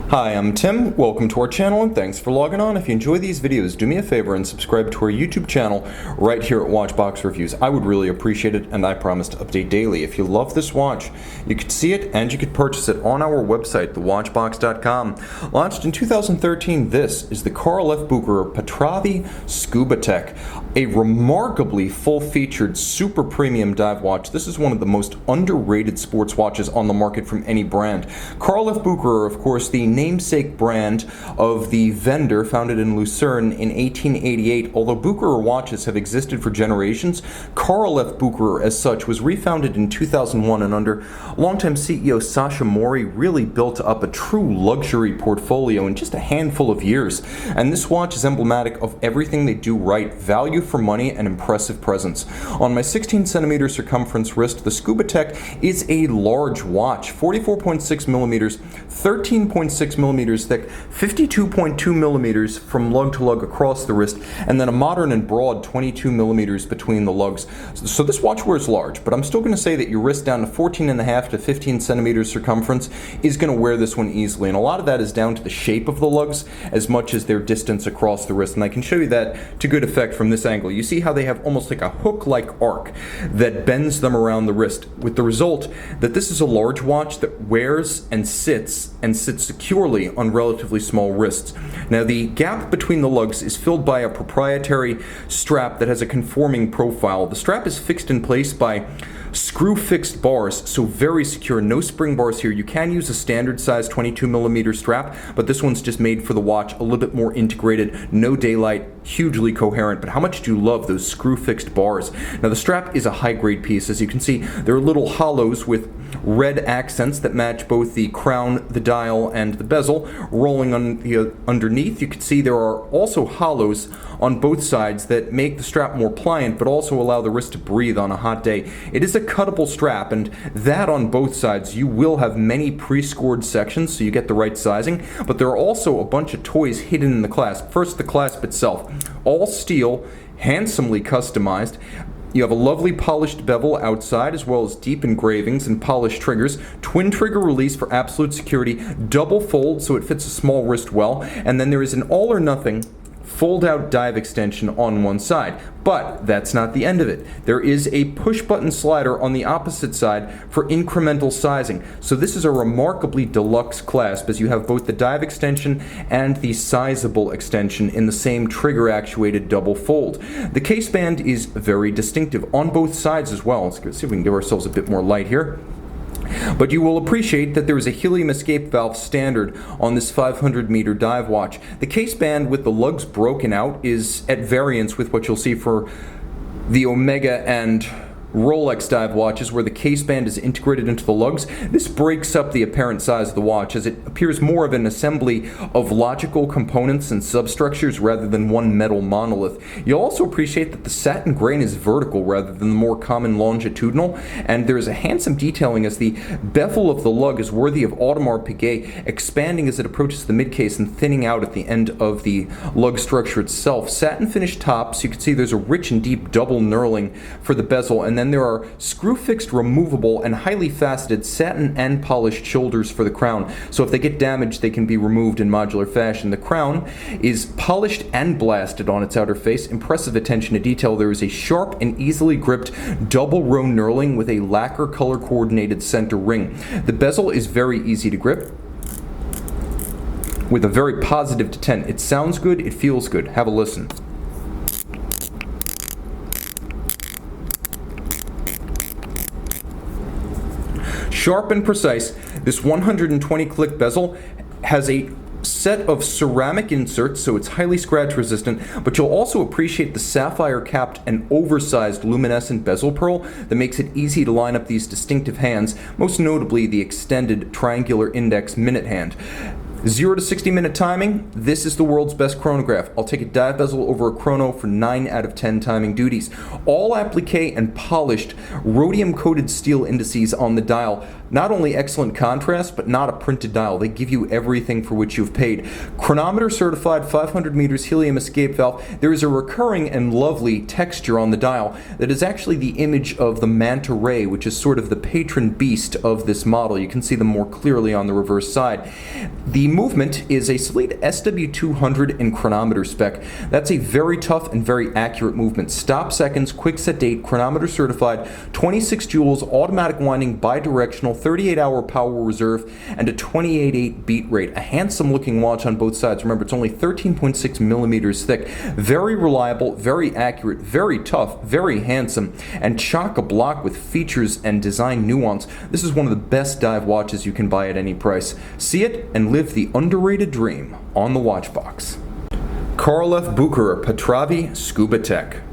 Hi, I'm Tim. Welcome to our channel and thanks for logging on. If you enjoy these videos, do me a favor and subscribe to our YouTube channel right here at Watchbox Reviews. I would really appreciate it, and I promise to update daily. If you love this watch, you could see it and you could purchase it on our website, thewatchbox.com. Launched in 2013, this is the Carl F. Bucherer Patravi Scubatec, a remarkably full-featured super premium dive watch. This is one of the most underrated sports watches on the market from any brand. Carl F. Bucherer, of course, the namesake brand of the vendor founded in Lucerne in 1888. Although Bucherer watches have existed for generations, Carl F. Bucherer as such was refounded in 2001 and under longtime CEO Sasha Mori really built up a true luxury portfolio in just a handful of years. And this watch is emblematic of everything they do right: value for money and impressive presence. On my 16 centimeter circumference wrist, the Scubatec is a large watch, 44.6 millimeters, 13.6 millimeters thick, 52.2 millimeters from lug to lug across the wrist, and then a modern and broad 22 millimeters between the lugs. So this watch wears large, but I'm still going to say that your wrist down to 14.5 to 15 centimeters circumference is going to wear this one easily, and a lot of that is down to the shape of the lugs as much as their distance across the wrist, and I can show you that to good effect from this angle. You see how they have almost like a hook-like arc that bends them around the wrist, with the result that this is a large watch that wears and sits securely on relatively small wrists. Now, the gap between the lugs is filled by a proprietary strap that has a conforming profile. The strap is fixed in place by screw-fixed bars, so very secure. No spring bars here. You can use a standard size 22 millimeter strap, but this one's just made for the watch, a little bit more integrated, no daylight, hugely coherent. But how much do you love those screw-fixed bars? Now, the strap is a high-grade piece. As you can see, there are little hollows with red accents that match both the crown, the dial, and the bezel. Rolling underneath, you can see there are also hollows on both sides that make the strap more pliant, but also allow the wrist to breathe on a hot day. It is a cuttable strap, and that on both sides. You will have many pre-scored sections, so you get the right sizing, but there are also a bunch of toys hidden in the clasp. First, the clasp itself. All steel, handsomely customized. You have a lovely polished bevel outside, as well as deep engravings and polished triggers. Twin trigger release for absolute security. Double fold, so it fits a small wrist well. And then there is an all or nothing fold-out dive extension on one side. But that's not the end of it. There is a push-button slider on the opposite side for incremental sizing. So this is a remarkably deluxe clasp, as you have both the dive extension and the sizable extension in the same trigger-actuated double fold. The case band is very distinctive on both sides as well. Let's see if we can give ourselves a bit more light here. But you will appreciate that there is a helium escape valve standard on this 500-meter dive watch. The case band with the lugs broken out is at variance with what you'll see for the Omega and Rolex dive watches, where the case band is integrated into the lugs. This breaks up the apparent size of the watch, as it appears more of an assembly of logical components and substructures rather than one metal monolith. You'll also appreciate that the satin grain is vertical rather than the more common longitudinal, and there is a handsome detailing as the bevel of the lug is worthy of Audemars Piguet, expanding as it approaches the midcase and thinning out at the end of the lug structure itself. Satin finished tops. You can see there's a rich and deep double knurling for the bezel, and then there are screw-fixed, removable, and highly faceted satin and polished shoulders for the crown. So if they get damaged, they can be removed in modular fashion. The crown is polished and blasted on its outer face. Impressive attention to detail. There is a sharp and easily gripped double row knurling with a lacquer color-coordinated center ring. The bezel is very easy to grip, with a very positive detent. It sounds good, it feels good. Have a listen. Sharp and precise, this 120 click bezel has a set of ceramic inserts, so it's highly scratch resistant, but you'll also appreciate the sapphire capped and oversized luminescent bezel pearl that makes it easy to line up these distinctive hands, most notably the extended triangular index minute hand. 0 to 60 minute timing, this is the world's best chronograph. I'll take a dive bezel over a chrono for 9 out of 10 timing duties. All applique and polished rhodium coated steel indices on the dial Not only excellent contrast, but not a printed dial. They give you everything for which you've paid. Chronometer certified, 500 meters helium escape valve. There is a recurring and lovely texture on the dial that is actually the image of the manta ray, which is sort of the patron beast of this model. You can see them more clearly on the reverse side. The movement is a Sleet SW200 in chronometer spec. That's a very tough and very accurate movement. Stop seconds, quick set date, chronometer certified, 26 joules, automatic winding, bidirectional, 38-hour power reserve, and a 28.8 beat rate. A handsome looking watch on both sides. Remember, it's only 13.6 millimeters thick. Very reliable, very accurate, very tough, very handsome, and chock-a-block with features and design nuance. This is one of the best dive watches you can buy at any price. See it and live the underrated dream on the watch box. Bucherer Patravi Scubatec.